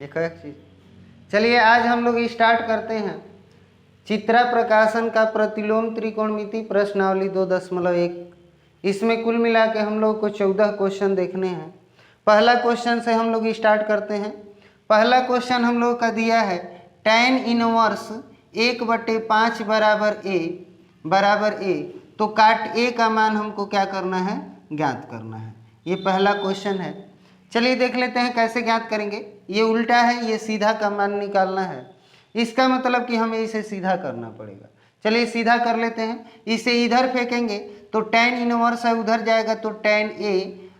एक चीज। चलिए आज हम लोग स्टार्ट करते हैं चित्रा प्रकाशन का प्रतिलोम त्रिकोणमिति प्रश्नावली 2.1। इसमें कुल मिला के हम लोग को 14 क्वेश्चन देखने हैं। पहला क्वेश्चन से हम लोग स्टार्ट करते हैं। पहला क्वेश्चन हम लोग का दिया है tan इनवर्स 1/5 बराबर a। तो काट a का मान हमको क्या करना है, ज्ञात करना है। ये पहला क्वेश्चन है। चलिए देख लेते हैं कैसे ज्ञात करेंगे। ये उल्टा है, ये सीधा का मान निकालना है। इसका मतलब कि हमें इसे सीधा करना पड़ेगा। चलिए सीधा कर लेते हैं। इसे इधर फेंकेंगे तो tan इनवर्स है उधर जाएगा तो tan a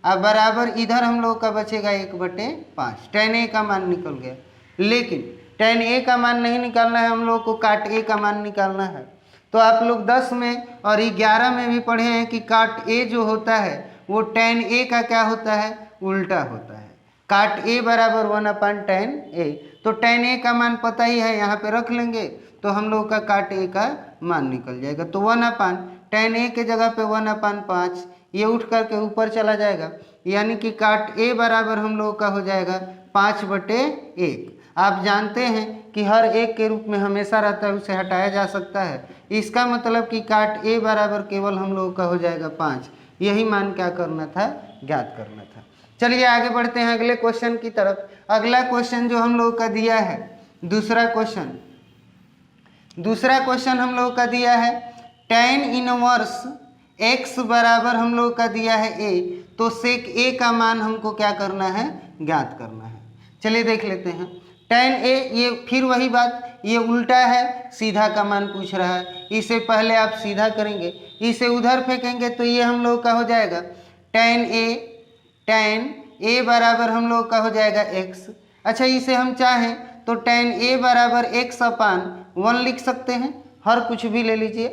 और बराबर इधर हम लोग का बचेगा 1/5। tan a का मान निकल गया, लेकिन tan a का मान नहीं निकालना है, हम लोग को काट a का मान निकालना है। तो आप लोग 10 में और 11 में भी पढ़े हैं कि काट a जो होता है वो tan a का क्या होता है, उल्टा होता है। काट a बराबर 1/tan a। तो tan a का मान पता ही है, यहाँ पे रख लेंगे तो हम लोग का काट a का मान निकल जाएगा। तो 1/tan a के जगह पे 1/5 ये उठ करके ऊपर चला जाएगा, यानी कि काट a बराबर हम लोग का हो जाएगा 5/1। आप जानते हैं कि हर एक के रूप में हमेशा रहता है, उसे हटाया जा सकता है। इसका मतलब कि काट a बराबर केवल हम लोग का हो जाएगा 5। यही मान क्या करना था, ज्ञात करना था। चलिए आगे बढ़ते हैं अगले क्वेश्चन की तरफ। अगला क्वेश्चन जो हम लोग का दिया है दूसरा क्वेश्चन हम लोग का दिया है tan इनवर्स x बराबर हम लोग का दिया है a। तो सेक a का मान हमको क्या करना है, ज्ञात करना है। चलिए देख लेते हैं। tan a ये फिर वही बात, ये उल्टा है, सीधा का मान पूछ रहा है। इसे पहले आप सीधा करेंगे, इसे उधर फेंकेंगे तो ये हम लोग का हो जाएगा tan a बराबर हम लोग का हो जाएगा x। अच्छा इसे हम चाहें तो tan a बराबर x/1 लिख सकते हैं, हर कुछ भी ले लीजिए।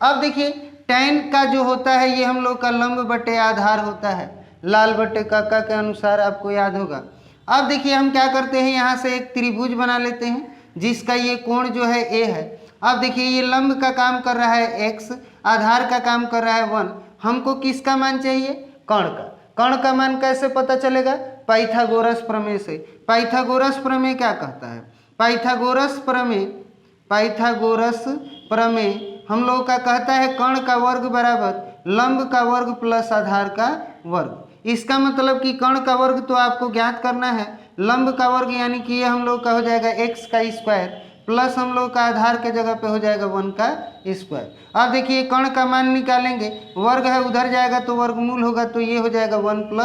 अब देखिए tan का जो होता है ये हम लोग का लंब बटे आधार होता है, लाल बटे काका के अनुसार आपको याद होगा। अब देखिए हम क्या करते हैं, यहाँ से एक त्रिभुज बना लेते हैं जिसका ये कोण जो है a है। अब देखिए ये लंब का काम कर रहा है x, आधार का काम कर रहा है 1। हमको किसका मान चाहिए, कर्ण का। कर्ण का मान कैसे पता चलेगा, पाइथागोरस प्रमेय से। पाइथागोरस प्रमेय क्या कहता है, पाइथागोरस प्रमेय हम लोग का कहता है कर्ण का वर्ग बराबर लंब का वर्ग प्लस आधार का वर्ग। इसका मतलब कि कर्ण का वर्ग तो आपको ज्ञात करना है, लंब का वर्ग यानी कि ये हम लोग का हो जाएगा x का स्क्वायर प्लस हम लोग का आधार के जगह पे हो जाएगा 1 का स्क्वायर। अब देखिए कर्ण का मान निकालेंगे, वर्ग है उधर जाएगा तो वर्गमूल होगा, तो ये हो जाएगा 1 +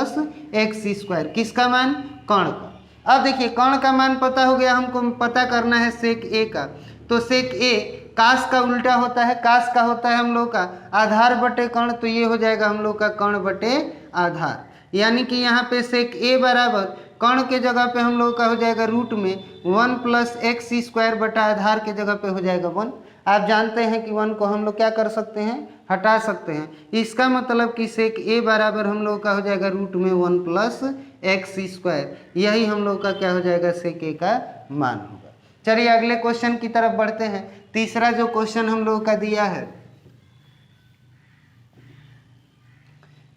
x²। किसका मान, कर्ण का। अब देखिए कर्ण का मान पता हो गया, हमको पता करना है सेक a का। तो सेक a कास का उल्टा होता है, कास का होता है हम लोग का आधार बटे कर्ण, तो ये हो जाएगा हम लोग का कर्ण बटे आधार। यानी कि यहाँ पे सेक a बराबर कर्ण के जगह पे हम लोग का हो जाएगा रूट में 1 + x² बटा आधार के जगह पे हो जाएगा 1। आप जानते हैं कि 1 को हम लोग क्या कर सकते हैं, हटा सकते हैं। इसका मतलब कि सेक a बराबर हम लोग का हो जाएगा रूट में 1 + x²। यही हम लोग का क्या हो जाएगा, सेक a का मान होगा। चलिए अगले क्वेश्चन की तरफ बढ़ते हैं। तीसरा जो क्वेश्चन हम लोग का दिया है,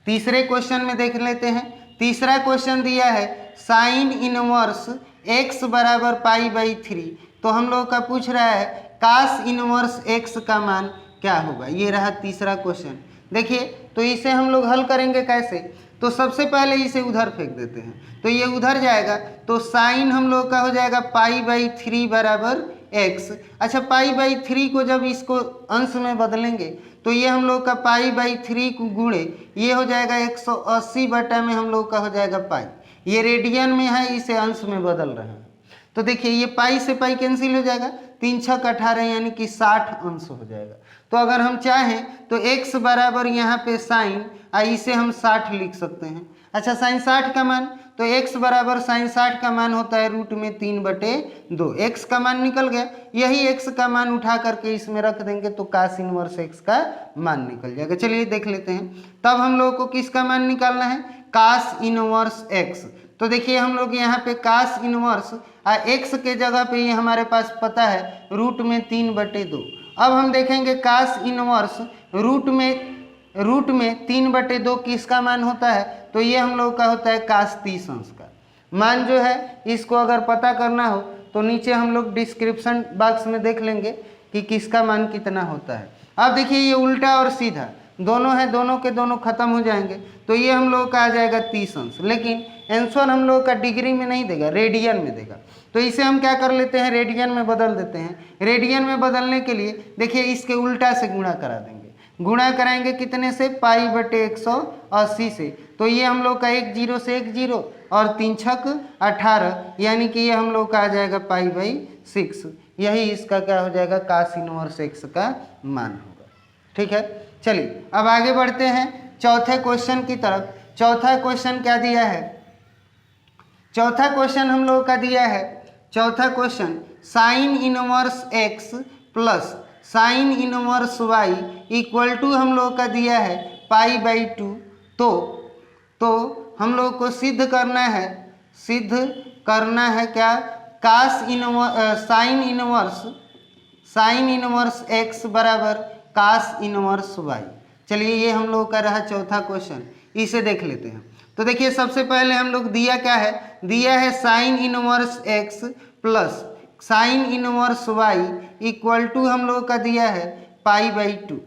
तीसरे क्वेश्चन में देख लेते हैं। तीसरा क्वेश्चन दिया है साइन इनवर्स x बराबर π/3। तो हम लोग का पूछ रहा है कास इनवर्स x का मान क्या होगा। ये रहा तीसरा क्वेश्चन। देखिए तो इसे हम लोग हल करेंगे कैसे, तो सबसे पहले इसे उधर फेंक देते हैं, तो ये उधर जाएगा तो साइन हम लोग का हो जाएगा π/3 बराबर x। अच्छा π/3 को जब इसको अंश में बदलेंगे तो ये हम लोग का π/3 को गुणे ये हो जाएगा 180 बटा में हम लोग का हो जाएगा पाई। ये रेडियन में है, इसे अंश में बदल रहे हैं। तो देखिए ये पाई से पाई कैंसिल हो जाएगा, 3 × 6 = 18 यानी कि 60 अंश हो जाएगा। तो अगर हम चाहें तो x बराबर यहाँ पे साइन इसे हम 60 लिख सकते हैं। अच्छा साइन 60 का मान, तो x बराबर साइन 60 का मान होता है रूट में 3/2। x का मान निकल गया, यही x का मान उठा करके इसमें रख देंगे तो कास इनवर्स x का मान निकल जाएगा। चलिए देख लेते हैं। तब हम लोग को किसका मान निकालना है, कास इनवर्स x। तो देखिए हम लोग यहाँ पे कास इनवर्स x के जगह पे ये हमारे पास पता है रूट में 3/2। अब हम देखेंगे कास इनवर्स रूट में 3/2 किसका मान होता है, तो ये हम लोग का होता है कास 30 अंश का। मान जो है इसको अगर पता करना हो तो नीचे हम लोग डिस्क्रिप्शन बॉक्स में देख लेंगे कि किसका मान कितना होता है। अब देखिए ये उल्टा और सीधा दोनों है, दोनों के दोनों खत्म हो जाएंगे, तो ये हम लोग का आ जाएगा 30 अंश, लेकिन आंसर हम लोग का डिग्री में नहीं देगा, रेडियन में देगा। तो इसे हम क्या कर लेते हैं, रेडियन में बदल देते हैं। रेडियन में बदलने के लिए देखिए इसके उल्टा से गुणा करा देंगे। गुणा कराएंगे कितने से, पाई बटे 180 से। तो ये हम लोग का 1 0 से 1 0 और 3 छक 18, यानी कि ये हम लोग का आ जाएगा पाई बाई 6। यही इसका क्या हो जाएगा, cos इनवर्स x का मान होगा। ठीक है, चलिए अब आगे बढ़ते हैं चौथे क्वेश्चन की तरफ। चौथा क्वेश्चन क्या दिया है, चौथा क्वेश्चन हम लोगों का दिया है, चौथा question sine inverse x plus sine inverse y equal to हम लोग का दिया है पाई बाई 2। तो हम लोग को सिद्ध करना है, सिद्ध करना है क्या, साइन इनवर्स x बराबर कास इनवर्स y। चलिए ये हम लोग का रहा चौथा क्वेश्चन, इसे देख लेते हैं। तो देखिए सबसे पहले हम लोग दिया क्या है, दिया है sine inverse x plus sine inverse y equal to हम लोग का दिया है पाई बाई 2।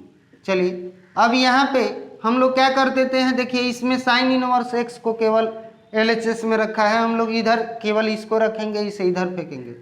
चलिए अब यहाँ पे हम लोग क्या कर देते हैं, देखिए इसमें साइन इनवर्स x को केवल LHS में रखा है, हम लोग इधर केवल इसको रखेंगे, इसे इधर फेंकेंगे।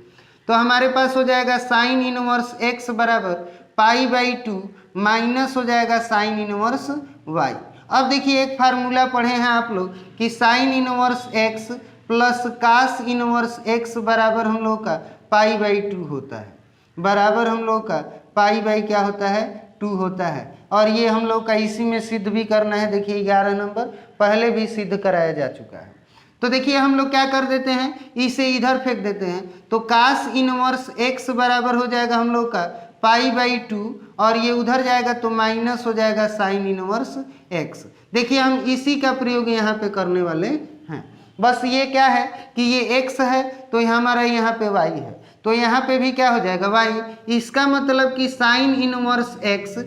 तो हमारे पास हो जाएगा साइन इनवर्स x बराबर पाई बाई 2 माइनस हो जाएगा साइन इनवर्स y। अब देखिए एक फार्मूला पढ़े हैं आप लोग कि sine inverse x plus cos inverse x बराबर हम लोग का पाई बाई 2 होता है, बराबर हम लोग का पाई बाई क्या होता है, 2 होता है। और ये हम लोग का इसी में सिद्ध भी करना है। देखिए 11 नंबर पहले भी सिद्ध कराया जा चुका है। तो देखिए हम लोग क्या कर देते हैं, इसे इधर फेंक देते हैं। तो कास इनवर्स x बराबर हो जाएगा हम लोग का पाई बाई 2 और ये उधर जाएगा तो माइनस हो जाएगा साइन इनवर्स x। देखिए हम इसी का प्रयोग यहाँ पे करने वाले हैं। बस ये क्या है कि ये x है तो हमारा यहाँ पे y है, तो यहाँ पे भी क्या हो जाएगा y। इसका मतलब कि साइन इनवर्स x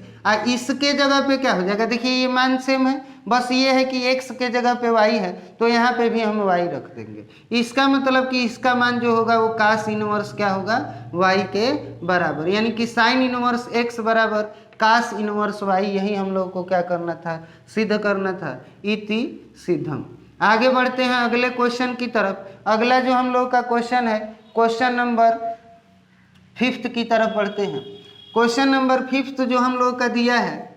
इसके जगह पे क्या हो जाएगा, देखिए ये मान सेम है, बस ये है कि x के जगह पे y है तो यहाँ पे भी हम y रख देंगे। इसका मतलब कि इसका मान जो होगा वो कास इनवर्स क्या होगा, y के बराबर, यानी कि साइन इनवर्स x बराबर कास इनवर्स y। यही हम लोग को क्या करना था, सिद्ध करना था, इति सिद्धम। आगे बढ़ते हैं अगले क्वेश्चन की तरफ। अगला जो हम लोग का क्वेश्चन है, क्वेश्चन नंबर 5 की तरफ बढ़ते हैं। क्वेश्चन नंबर 5 जो हम लोग का दिया है,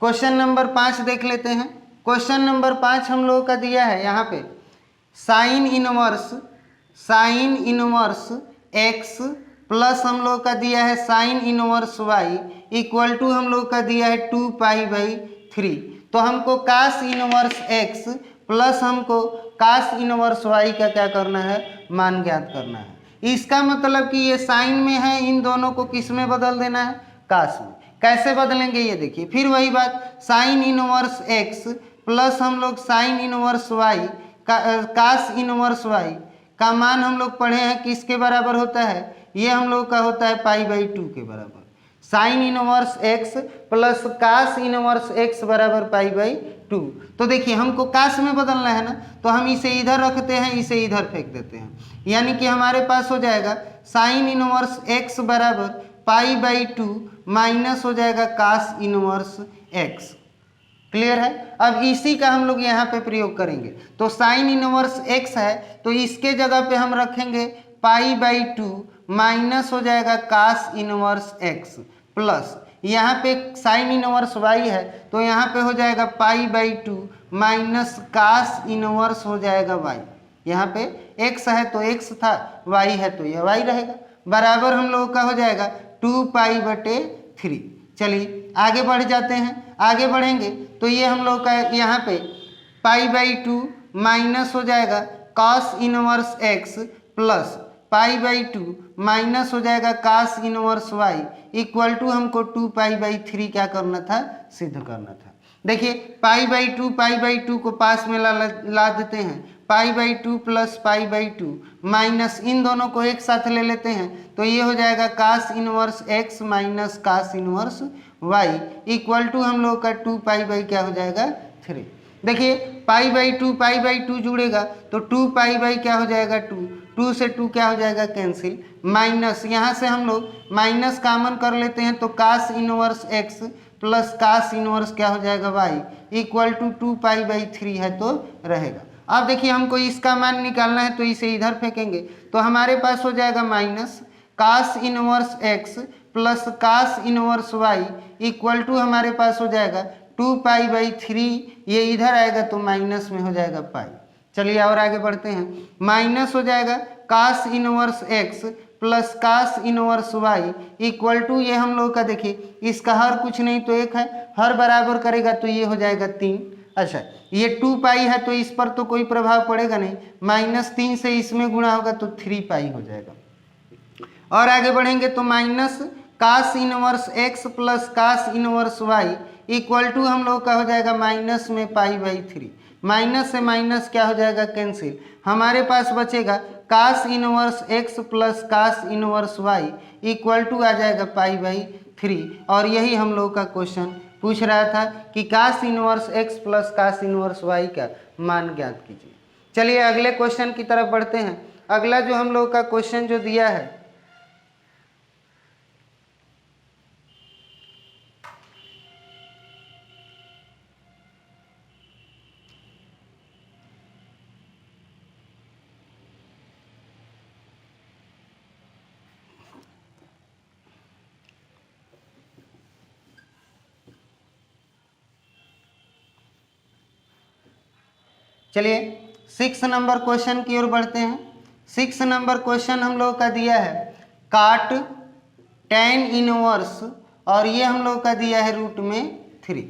क्वेश्चन नंबर 5 देख लेते हैं। क्वेश्चन नंबर 5 हम लोग का दिया है यहाँ पे साइन इनवर्स x प्लस हम लोग का दिया है sine inverse y equal to हम लोग का दिया है 2 पाई बाई 3। तो हमको कास इनवर्स x प्लस हमको कास इनवर्स y का क्या करना है, मान ज्ञात करना है। इसका मतलब कि ये साइन में है, इन दोनों को किस में बदल देना है, कास में। कैसे बदलेंगे ये देखिए, फिर वही बात, साइन इनवर्स x प्लस हम लोग साइन इनवर्स y कास इनवर्स y का मान हम लोग पढ़े हैं किसके बराबर होता है, ये हम लोग का होता है पाई बाई 2 के बराबर। Sine inverse x plus cos inverse x बराबर पाई बाई 2। तो देखिए हमको कास में बदलना है ना, तो हम इसे इधर रखते हैं, इसे इधर फेंक देते हैं, यानी कि हमारे पास हो जाएगा साइन इनवर्स x बराबर पाई बाई 2 माइनस हो जाएगा कास इनवर्स x। क्लियर है। अब इसी का हम लोग यहाँ पे प्रयोग करेंगे। तो साइन इनवर्स x है तो इसके जगह पे हम रखेंगे पाई बाई 2 माइनस हो जाएगा कास इनवर्स x प्लस यहाँ पे साइन इनवर्स y है तो यहाँ पे हो जाएगा pi by 2 minus cos inverse हो जाएगा y। यहाँ पे x है तो x था, y है तो यह y रहेगा, बराबर हम लोगों का हो जाएगा 2 पाई बटे 3। चलिए आगे बढ़ जाते हैं। आगे बढ़ेंगे तो ये हम लोग का यहाँ पे पाई बाई 2 माइनस हो जाएगा cos inverse x plus pi by 2 minus हो जाएगा cos inverse y equal to हमको 2 पाई बाई 3 क्या करना था, सिद्ध करना था। देखिए पाई बाई 2 को पास में ला देते हैं, pi by 2 plus pi by 2 minus इन दोनों को एक साथ ले लेते हैं तो ये हो जाएगा cos inverse x minus cos inverse y equal to हम लोग का 2 पाई बाई क्या हो जाएगा 3। देखिए पाई बाई टू जुड़ेगा तो 2 पाई बाई क्या हो जाएगा 2 से 2 क्या हो जाएगा कैंसिल, माइनस यहाँ से हम लोग माइनस कॉमन कर लेते हैं तो cos inverse x plus cos inverse क्या हो जाएगा y equal to 2 pi by 3 है तो रहेगा। अब देखिए हमको इसका मान निकालना है तो इसे इधर फेंकेंगे तो हमारे पास हो जाएगा minus cos inverse x plus cos inverse y equal to हमारे पास हो जाएगा 2 पाई बाई 3, ये इधर आएगा तो माइनस में हो जाएगा पाई। चलिए और आगे बढ़ते हैं, माइनस हो जाएगा cos inverse x plus cos inverse y equal to ये हम लोग का देखिए इसका हर कुछ नहीं तो एक है, हर बराबर करेगा तो ये हो जाएगा 3। अच्छा ये 2 पाई है तो इस पर तो कोई प्रभाव पड़ेगा नहीं, -3 से इसमें गुणा होगा तो 3 पाई हो जाएगा। और आगे बढ़ेंगे तो minus cos inverse x plus cos inverse y equal to हम लोग का हो जाएगा माइनस में पाई बाई 3, माइनस से माइनस क्या हो जाएगा कैंसिल, हमारे पास बचेगा cos inverse x plus cos inverse y equal to आ जाएगा पाई बाई 3। और यही हम लोग का क्वेश्चन पूछ रहा था कि cos inverse x plus cos inverse y का मान ज्ञात कीजिए। चलिए अगले क्वेश्चन की तरफ बढ़ते हैं। अगला जो हम लोग का क्वेश्चन जो दिया है चलिए 6 नंबर क्वेश्चन की ओर बढ़ते हैं। 6 नंबर क्वेश्चन हम लोग का दिया है काट tan इनवर्स और ये हम लोग का दिया है रूट में 3।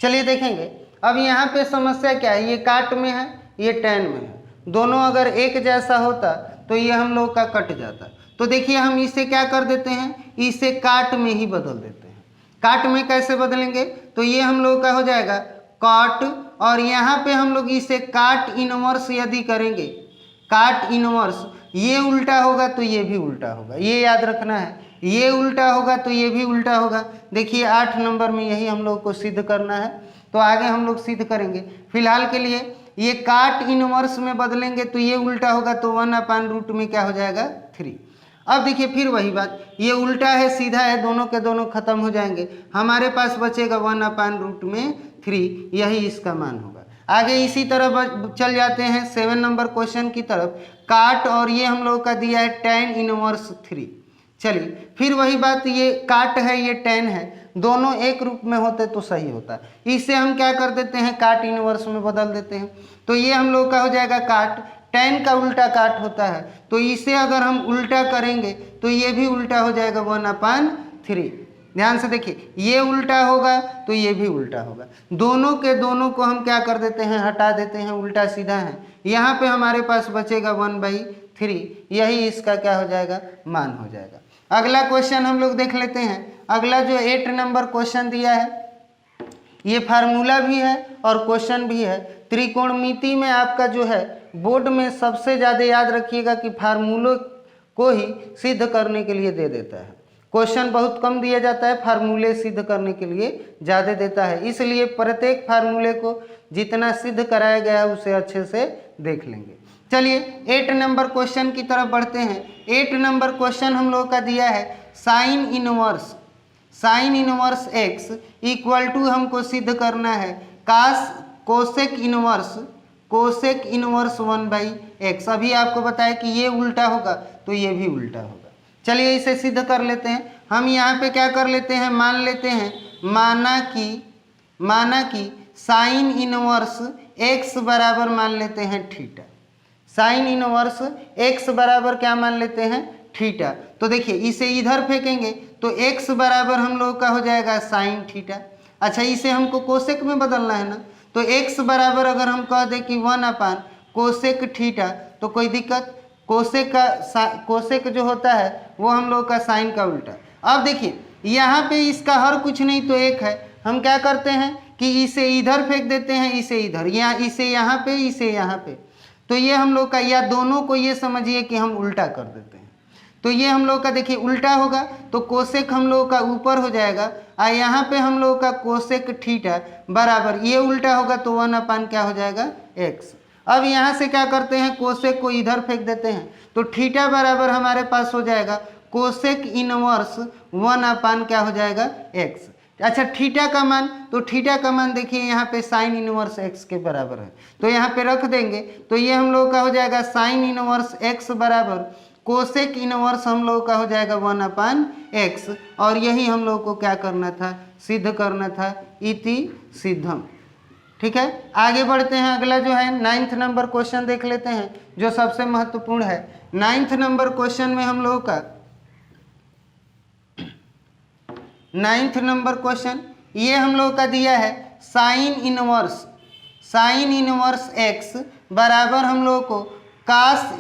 चलिए देखेंगे अब यहाँ पे समस्या क्या है, ये काट में है ये tan में है, दोनों अगर एक जैसा होता तो ये हम लोग का कट जाता। तो देखिए हम इसे क्या कर देते हैं, इसे काट में ही बदल देते हैं। काट में कैसे बदलेंगे तो ये हम लोग का हो जाएगा काट और यहाँ पे हम लोग इसे काट इनवर्स यदि करेंगे, काट इनवर्स ये उल्टा होगा तो ये भी उल्टा होगा, ये याद रखना है, ये उल्टा होगा तो ये भी उल्टा होगा। देखिए 8 नंबर में यही हम लोग को सिद्ध करना है तो आगे हम लोग सिद्ध करेंगे। फिलहाल के लिए ये काट इनवर्स में बदलेंगे तो ये उल्टा होगा तो 1/रूट में क्या हो जाएगा 3। अब देखिए फिर वही बात, ये उल्टा है सीधा है, दोनों के दोनों खत्म हो जाएंगे, हमारे पास बचेगा 1/रूट में 3, यही इसका मान होगा। आगे इसी तरह चल जाते हैं 7 नंबर क्वेश्चन की तरफ। काट और ये हम लोग का दिया है tan इनवर्स 3। चलिए फिर वही बात, ये काट है ये tan है, दोनों एक रूप में होते तो सही होता, इसे हम क्या कर देते हैं काट इनवर्स में बदल देते हैं। तो ये हम लोग का हो जाएगा काट, tan का उल्टा काट होता है तो इसे अगर हम उल्टा करेंगे तो ये भी उल्टा हो जाएगा 1/3। ध्यान से देखिए ये उल्टा होगा तो ये भी उल्टा होगा, दोनों के दोनों को हम क्या कर देते हैं हटा देते हैं, उल्टा सीधा है, यहाँ पे हमारे पास बचेगा 1/3, यही इसका क्या हो जाएगा मान हो जाएगा। अगला क्वेश्चन हम लोग देख लेते हैं। अगला जो 8 नंबर क्वेश्चन दिया है ये फार्मूला भी है और क्वेश्चन भी है। त्रिकोणमिति में आपका जो है बोर्ड में सबसे ज़्यादा याद रखिएगा कि फार्मूलों को ही सिद्ध करने के लिए दे देता है, क्वेश्चन बहुत कम दिया जाता है, फार्मूले सिद्ध करने के लिए ज़्यादा देता है, इसलिए प्रत्येक फार्मूले को जितना सिद्ध कराया गया है उसे अच्छे से देख लेंगे। चलिए 8 नंबर क्वेश्चन की तरफ बढ़ते हैं। 8 नंबर क्वेश्चन हम लोग का दिया है sine inverse x equal to हमको सिद्ध करना है कोसेक इनवर्स 1/x। अभी आपको बताया कि ये उल्टा होगा तो ये भी उल्टा होगा। चलिए इसे सिद्ध कर लेते हैं। हम यहाँ पे क्या कर लेते हैं, मान लेते हैं माना कि साइन इनवर्स x बराबर मान लेते हैं थीटा, साइन इनवर्स x बराबर क्या मान लेते हैं थीटा। तो देखिए इसे इधर फेंकेंगे तो x बराबर हम लोग का हो जाएगा साइन थीटा। अच्छा इसे हमको कोसेक में बदलना है ना, तो x बराबर अगर हम कह दें कि 1/कोसेक थीटा तो कोई दिक्कत, कोसेक जो होता है वो हम लोग का साइन का उल्टा। अब देखिए यहाँ पे इसका हर कुछ नहीं तो एक है, हम क्या करते हैं कि इसे इधर फेंक देते हैं, इसे इधर, इसे यहाँ पे, इसे यहाँ पे, तो ये हम लोग का, या दोनों को ये समझिए कि हम उल्टा कर देते हैं। तो ये हम लोग का देखिए उल्टा होगा, तो कोसेक हम लोग का ऊपर हो जाएगा और यहाँ पे हम लोग का कोसेक थीटा बराबर, ये उल्टा होगा तो 1 क्या हो जाएगा x। अब यहाँ से क्या करते हैं, कोसेक को इधर फेंक देते हैं, तो थीटा बराबर हमारे पास हो जाएगा कोसेक इनवर्स 1 क्या हो जाएगा x। अच्छा थीटा का मान, तो थीटा का मान देखिए यहाँ पे साइन इनवर्स x के बराबर है, तो यहाँ पे रख देंगे, तो ये हम लोग का हो जाएगा साइन इनवर्स x बराबर कोसेक इनवर्स हम लोग का हो जाएगा 1/x। और यही हम लोग को क्या करना था, सिद्ध करना था, इति सिद्धम। ठीक है, आगे बढ़ते हैं। अगला जो है 9th नंबर क्वेश्चन देख लेते हैं, जो सबसे महत्वपूर्ण है। 9th नंबर क्वेश्चन में हम लोगों का 9th नंबर क्वेश्चन ये हम लोग का दिया है साइन इनवर्स x बराबर हम लोग को कास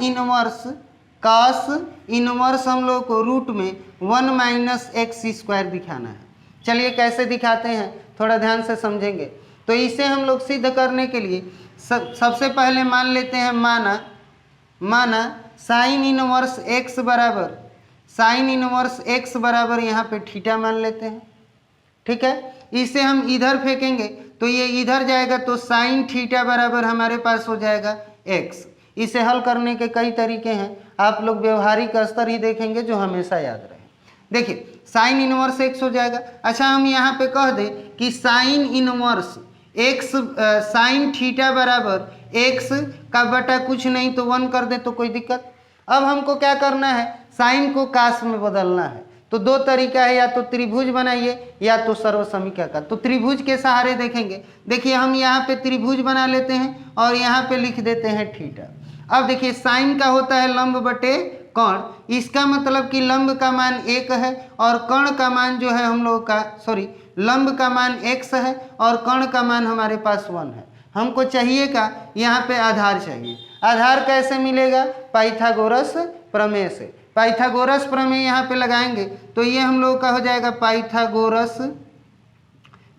इनवर्स हम लोग को रूट में 1 - x² दिखाना है। चलिए कैसे दिखाते हैं थोड़ा ध्यान से समझेंगे। तो इसे हम लोग सिद्ध करने के लिए सबसे पहले मान लेते हैं, माना साइन इनवर्स x बराबर यहाँ पे थीटा मान लेते हैं। ठीक है, इसे हम इधर फेंकेंगे तो ये इधर जाएगा, तो साइन थीटा बराबर हमारे पास हो जाएगा x। इसे हल करने के कई तरीके हैं, आप लोग व्यवहारिक स्तर ही देखेंगे जो हमेशा याद रहे। देखिए साइन इनवर्स x हो जाएगा। अच्छा हम यहाँ पे कह दें कि sine inverse x sine theta बराबर x का बटा कुछ नहीं तो 1 कर दे तो कोई दिक्कत। अब हमको क्या करना है, साइन को कास में बदलना है। तो दो तरीका है, या तो त्रिभुज बनाइए या तो सर्वसमीका का। तो त्रिभुज के सहारे देखेंगे। देखिए हम यहाँ पे त्रिभुज बना लेते हैं और यहाँ पे लिख देते हैं थीटा। अब देखिए साइन का होता है लंब बटे कर्ण, इसका मतलब कि लंब का मान 1 है और कर्ण का मान जो है हम लोग का लंब का मान x है और कर्ण का मान हमारे पास 1 है। हमको चाहिए का यहाँ पे आधार चाहिए। आधार कैसे मिलेगा, पाइथागोरस प्रमेय से। पाइथागोरस प्रमेय यहाँ पे लगाएंगे तो ये हम लोग का हो जाएगा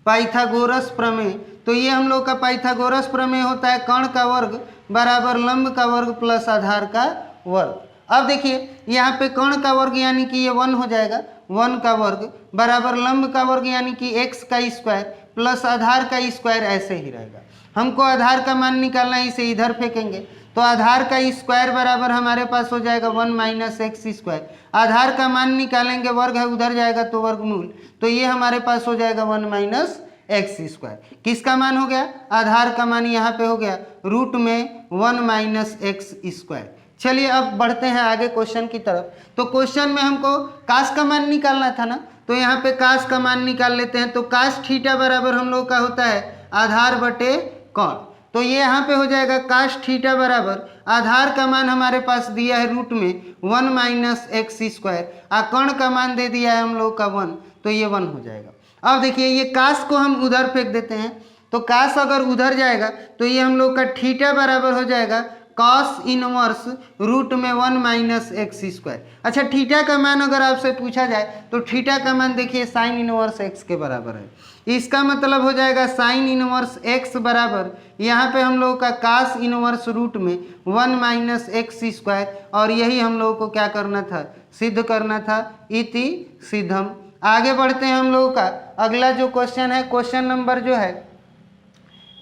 पाइथागोरस प्रमेय। तो ये हम लोग का पाइथागोरस प्रमेय होता है कर्ण का वर्ग बराबर लंब का वर्ग प्लस आधार का वर्ग। अब देखिए यहाँ पे कर्ण का वर्ग यानी कि ये 1 हो जाएगा, 1 का वर्ग बराबर लंब का वर्ग यानी कि x का स्क्वायर प्लस आधार का स्क्वायर, ऐसे ही रहेगा। हमको आधार का मान निकालना है, इसे इधर फेंकेंगे तो आधार का स्क्वायर बराबर हमारे पास हो जाएगा 1 - x²। आधार का मान निकालेंगे, वर्ग है उधर जाएगा तो वर्गमूल, तो ये हमारे पास हो जाएगा 1 - x²। किसका मान हो गया, आधार का मान यहाँ पे हो गया रूट में 1 - x²। चलिए अब बढ़ते हैं आगे क्वेश्चन की तरफ। तो क्वेश्चन में हमको कास का मान निकालना था ना, तो यहाँ पे कास का मान निकाल लेते हैं। तो कास थीटा बराबर हम लोग का होता है आधार बटे कर्ण। तो ये यहाँ पे हो जाएगा कास थीटा बराबर आधार का मान हमारे पास दिया है रूट में 1 - x² और कर्ण का मान दे दिया है हम लोग का 1, तो ये 1 हो जाएगा। अब देखिए ये कास को हम उधर फेंक देते हैं, तो कास अगर उधर जाएगा तो ये हम लोग का थीटा बराबर हो जाएगा कॉस इनवर्स रूट में 1 - x²। अच्छा थीटा का मान अगर आपसे पूछा जाए तो थीटा का मान देखिए साइन इनवर्स x के बराबर है। इसका मतलब हो जाएगा साइन इनवर्स x बराबर यहाँ पे हम लोग का कास इनवर्स रूट में 1 - x²। और यही हम लोगों को क्या करना था, सिद्ध करना था, इति सिद्धम। आगे बढ़ते हैं हम लोगों का अगला जो क्वेश्चन है, क्वेश्चन नंबर जो है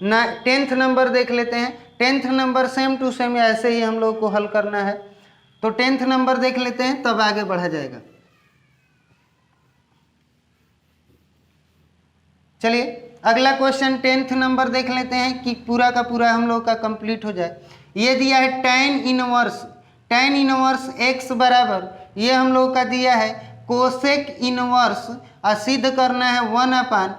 10th नंबर देख लेते हैं। 10th number same to same ऐसे ही हम लोग को हल करना है। तो 10th नंबर देख लेते हैं तब आगे बढ़ा जाएगा। चलिए अगला क्वेश्चन 10th नंबर देख लेते हैं कि पूरा का पूरा हम लोग का कंप्लीट हो जाए। ये दिया है tan इनवर्स x बराबर ये हम लोग का दिया है कोसेक इनवर्स, सिद्ध करना है 1/1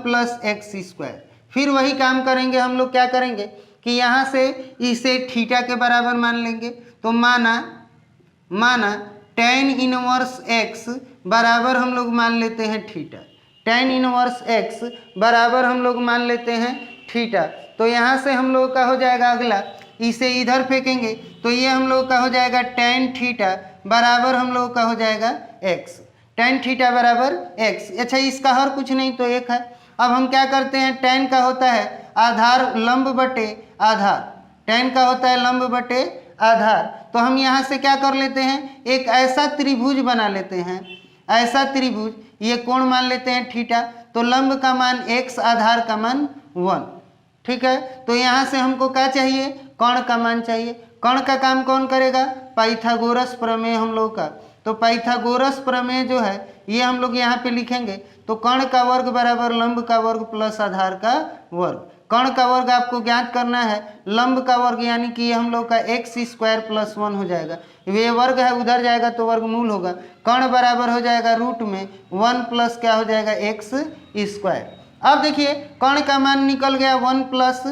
+ x²। फिर वही काम करेंगे हम लोग, क्या करेंगे कि यहाँ से इसे थीटा के बराबर मान लेंगे। तो माना tan इनवर्स x बराबर हम लोग मान लेते हैं थीटा। tan इनवर्स x बराबर हम लोग मान लेते हैं थीटा। तो यहाँ से हम लोग का हो जाएगा अगला, इसे इधर फेंकेंगे तो ये हम लोग का हो जाएगा tan थीटा बराबर हम लोग का हो जाएगा x। tan थीटा बराबर x। अच्छा इसका हर कुछ नहीं तो 1 है। अब हम क्या करते हैं, tan का होता है आधार लंब बटे आधार, tan का होता है लंब बटे आधार। तो हम यहाँ से क्या कर लेते हैं, एक ऐसा त्रिभुज बना लेते हैं, ऐसा त्रिभुज, ये कोण मान लेते हैं थीटा। तो लंब का मान x, आधार का मान 1। ठीक है, तो यहाँ से हमको क्या चाहिए, कर्ण का मान चाहिए। कर्ण का काम कौन करेगा, पाइथागोरस प्रमेय हम लोग का। तो पाइथागोरस प्रमेय जो है ये हम लोग यहाँ पे लिखेंगे। तो कर्ण का वर्ग बराबर लंब का वर्ग प्लस आधार का वर्ग। कर्ण का वर्ग आपको ज्ञात करना है, लंब का वर्ग यानी कि हम लोग का x² + 1 हो जाएगा। ये वर्ग है, उधर जाएगा तो वर्गमूल होगा। कर्ण बराबर हो जाएगा रूट में 1 प्लस क्या हो जाएगा, x²। अब देखिए कर्ण का मान निकल गया 1 प्लस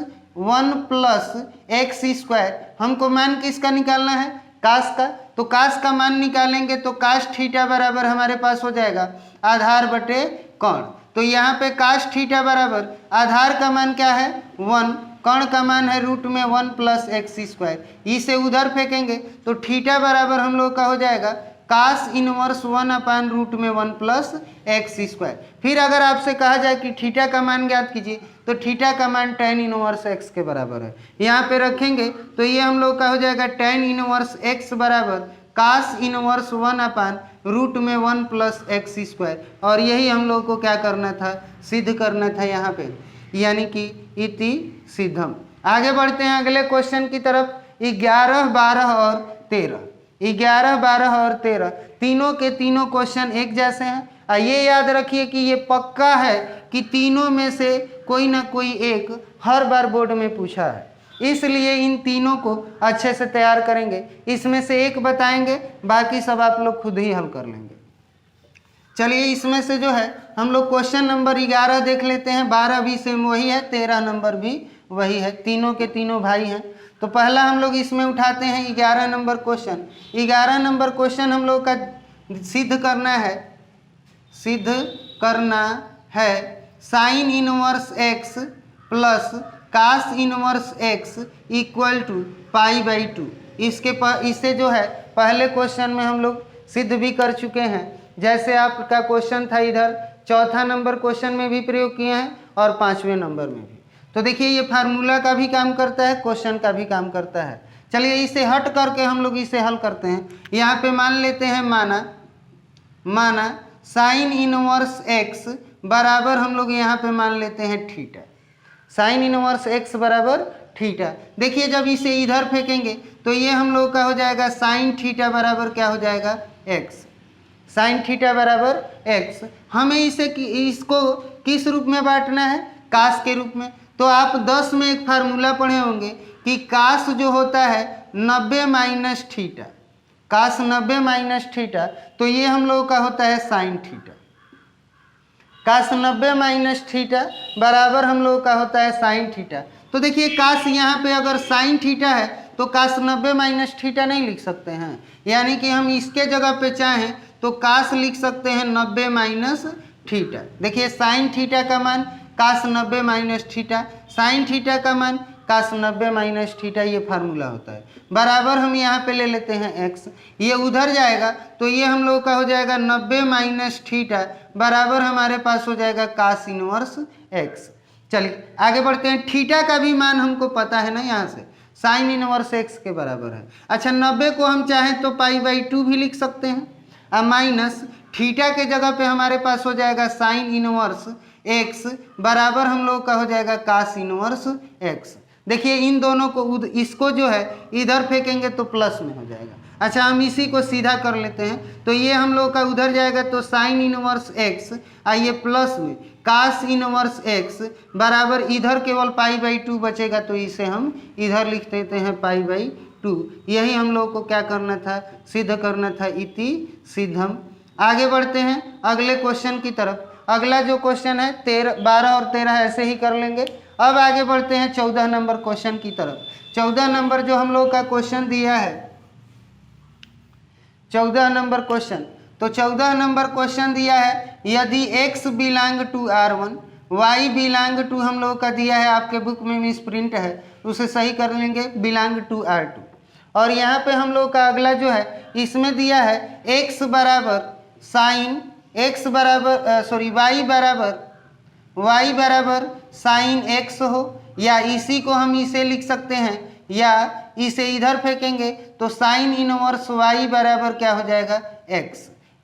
x²। हमको मान किसका निकालना है, कास का। तो कास का मान निकालेंगे तो कास थीटा बराबर हमारे पास हो जाएगा आधार बटे कर्ण। तो यहाँ पे कास थीटा बराबर आधार का मान क्या है 1, कर्ण का मान है रूट में 1 प्लस x²। इसे उधर फेंकेंगे तो थीटा बराबर हम लोग का हो जाएगा कास इनवर्स 1/रूट में 1 प्लस x²। फिर अगर आपसे कहा जाए कि थीटा का मान ज्ञात कीजिए तो थीटा का मान tan इनवर्स x के बराबर है। यहाँ पे रखेंगे तो ये हम लोग का हो जाएगा tan इनवर्स x बराबर कास इनवर्स 1/रूट में 1 प्लस x²। और यही हम लोग को क्या करना था, सिद्ध करना था यहाँ पे, यानी कि इति सिद्धम। आगे बढ़ते हैं अगले क्वेश्चन की तरफ। 11, 12 और 13, 11, 12 और 13 तीनों के तीनों क्वेश्चन एक जैसे हैं। ये याद रखिए कि ये पक्का है कि तीनों में से कोई ना कोई एक हर बार बोर्ड में पूछा है, इसलिए इन तीनों को अच्छे से तैयार करेंगे। इसमें से एक बताएंगे, बाकी सब आप लोग खुद ही हल कर लेंगे। चलिए इसमें से जो है हम लोग क्वेश्चन नंबर 11 देख लेते हैं। 12 भी सेम वही है, 13 नंबर भी वही है, तीनों के तीनों भाई हैं। तो पहला हम लोग इसमें उठाते हैं 11 नंबर क्वेश्चन। 11 नंबर क्वेश्चन हम लोग का सिद्ध करना है sine inverse x plus cos inverse x equal to π/2। इससे जो है पहले क्वेश्चन में हम लोग सिद्ध भी कर चुके हैं। जैसे आपका क्वेश्चन था इधर, चौथा नंबर क्वेश्चन में भी प्रयोग किए हैं और 5वें नंबर में भी। तो देखिए ये फार्मूला का भी काम करता है, क्वेश्चन का भी काम करता है। चलिए इसे हट करके हम लोग इसे हल करते हैं। यहाँ पे मान लेते हैं माना साइन इनवर्स x बराबर हम लोग यहाँ पे मान लेते हैं थीटा। साइन इनवर्स x बराबर थीटा। देखिए जब इसे इधर फेंकेंगे तो ये हम लोग का हो जाएगा साइन थीटा बराबर क्या हो जाएगा x। साइन थीटा बराबर x। हमें इसको किस रूप में बांटना है, कास के रूप में। तो आप 10 में एक फार्मूला पढ़े होंगे कि कास जो होता है 90 माइनस थीटा, कास 90 माइनस थीटा, तो ये हम लोग का होता है साइन थीटा। कास 90 माइनस थीटा बराबर हम लोग का होता है साइन थीटा। तो देखिए कास यहाँ पे अगर साइन थीटा है तो कास 90 माइनस थीटा नहीं लिख सकते हैं, यानी कि हम इसके जगह पे चाहें तो कास लिख सकते हैं 90 माइनस थीटा। देखिए साइन थीटा का मान कास 90 माइनस थीटा, साइन थीटा का मान कास 90 माइनस थीटा, ये फार्मूला होता है। बराबर हम यहाँ पे ले लेते हैं x, ये उधर जाएगा तो ये हम लोग का हो जाएगा 90 माइनस थीटा बराबर हमारे पास हो जाएगा कास इनवर्स x। चलिए आगे बढ़ते हैं। थीटा का भी मान हमको पता है ना, यहाँ से साइन इनवर्स x के बराबर है। अच्छा 90 को हम चाहें तो π/2 भी लिख सकते हैं, अब माइनस थीटा के जगह पे हमारे पास हो जाएगा साइन इनवर्स x बराबर हम लोग का हो जाएगा कास इनवर्स x। देखिए इन दोनों को इसको जो है इधर फेंकेंगे तो प्लस में हो जाएगा। अच्छा हम इसी को सीधा कर लेते हैं, तो ये हम लोग का उधर जाएगा तो साइन इनवर्स x, आइए प्लस में कास इनवर्स x बराबर इधर केवल π/2 बचेगा, तो इसे हम इधर लिख देते हैं π/2। यही हम लोग को क्या करना था, सिद्ध करना था, इति सिद्धम। आगे बढ़ते हैं अगले क्वेश्चन की तरफ। अगला जो क्वेश्चन है 12 और 13 ऐसे ही कर लेंगे। अब आगे बढ़ते हैं 14 नंबर क्वेश्चन की तरफ। 14 नंबर जो हम लोग का क्वेश्चन दिया है, 14 नंबर क्वेश्चन, तो 14 नंबर क्वेश्चन दिया है यदि x belong to R1, y belong to हम लोग का दिया है, आपके बुक में मिस प्रिंट है, उसे सही कर लेंगे, बिलोंग टू R2। और यहाँ पे हम लोग का अगला जो है इसमें दिया है x बराबर साइन y बराबर साइन x हो, या इसी को हम इसे लिख सकते हैं या इसे इधर फेंकेंगे तो साइन इनवर्स y बराबर क्या हो जाएगा x।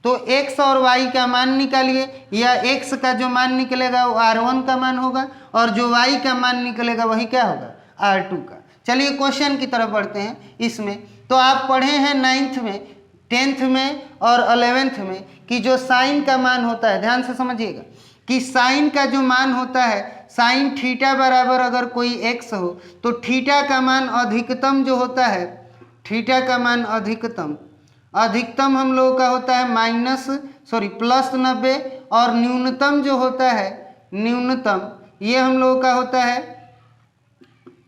तो x और y का मान निकालिए, या x का जो मान निकलेगा वो r1 का मान होगा और जो y का मान निकलेगा वही क्या होगा r2 का। चलिए क्वेश्चन की तरफ बढ़ते हैं। इसमें तो आप पढ़े हैं 9th में, 10th में और 11th में कि जो साइन का मान होता है, ध्यान से समझिएगा कि साइन का जो मान होता है, साइन थीटा बराबर अगर कोई x हो तो थीटा का मान अधिकतम जो होता है, थीटा का मान अधिकतम हम लोगों का होता है प्लस 90 और न्यूनतम जो होता है, न्यूनतम ये हम लोगों का होता है,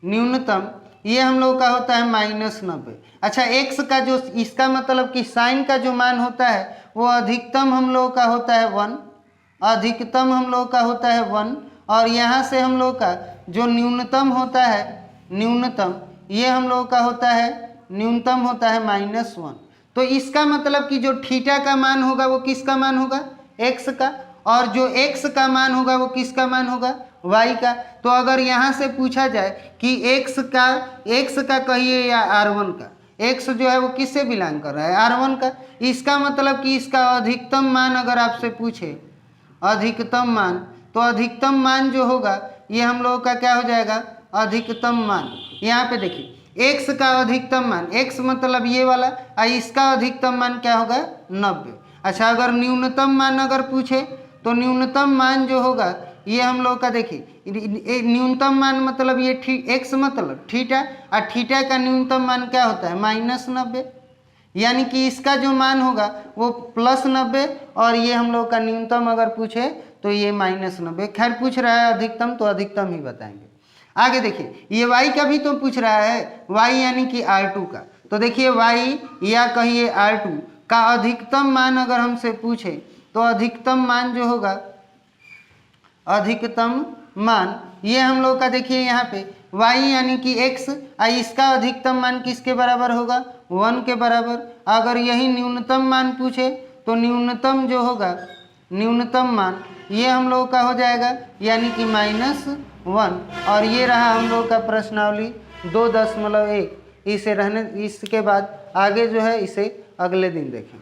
न्यूनतम ये हम लोगों का होता है -90। अच्छा, x का जो, इसका मतलब कि साइन का जो मान होता है वो अधिकतम हम लोगों का होता है 1, अधिकतम हम लोगों का होता है 1, और यहाँ से हम लोग का जो न्यूनतम होता है, न्यूनतम ये हम लोगों का होता है, न्यूनतम होता है -1। तो इसका मतलब कि जो थीटा का मान होगा वो किसका मान होगा x का, और जो x का मान होगा वो किसका मान होगा y का। तो अगर यहाँ से पूछा जाए कि x का कहिए या r1 का, x जो है वो किससे बिलोंग कर रहा है r1 का, इसका मतलब कि इसका अधिकतम मान अगर आपसे पूछे अधिकतम मान, तो अधिकतम मान जो होगा ये हम लोगों का क्या हो जाएगा अधिकतम मान। यहाँ पे देखिए x का अधिकतम मान, x मतलब ये वाला, और इसका अधिकतम मान क्या होगा 90। अच्छा, अगर न्यूनतम मान अगर पूछे तो न्यूनतम मान जो होगा ये हम लोग का, देखिए न्यूनतम मान मतलब ये x मतलब थीटा, और थीटा का न्यूनतम मान क्या होता है -90, यानी कि इसका जो मान होगा वो +90 और ये हम लोग का न्यूनतम अगर पूछे तो ये -90। खैर पूछ रहा है अधिकतम तो अधिकतम ही बताएंगे। आगे देखिए ये y का भी तो पूछ रहा है, y यानी कि r2 का। तो देखिए y या कहिए r2 का अधिकतम मान अगर हमसे पूछे तो अधिकतम मान जो होगा, अधिकतम मान ये हम लोग का, देखिए यहाँ पे y यानी कि x, इसका अधिकतम मान किसके बराबर होगा 1 के बराबर। अगर यही न्यूनतम मान पूछे तो न्यूनतम जो होगा, न्यूनतम मान ये हम लोग का हो जाएगा यानी कि -1। और ये रहा हम लोग का प्रश्नावली 2.1। इसे रहने, इसके बाद आगे जो है इसे अगले दिन देखें।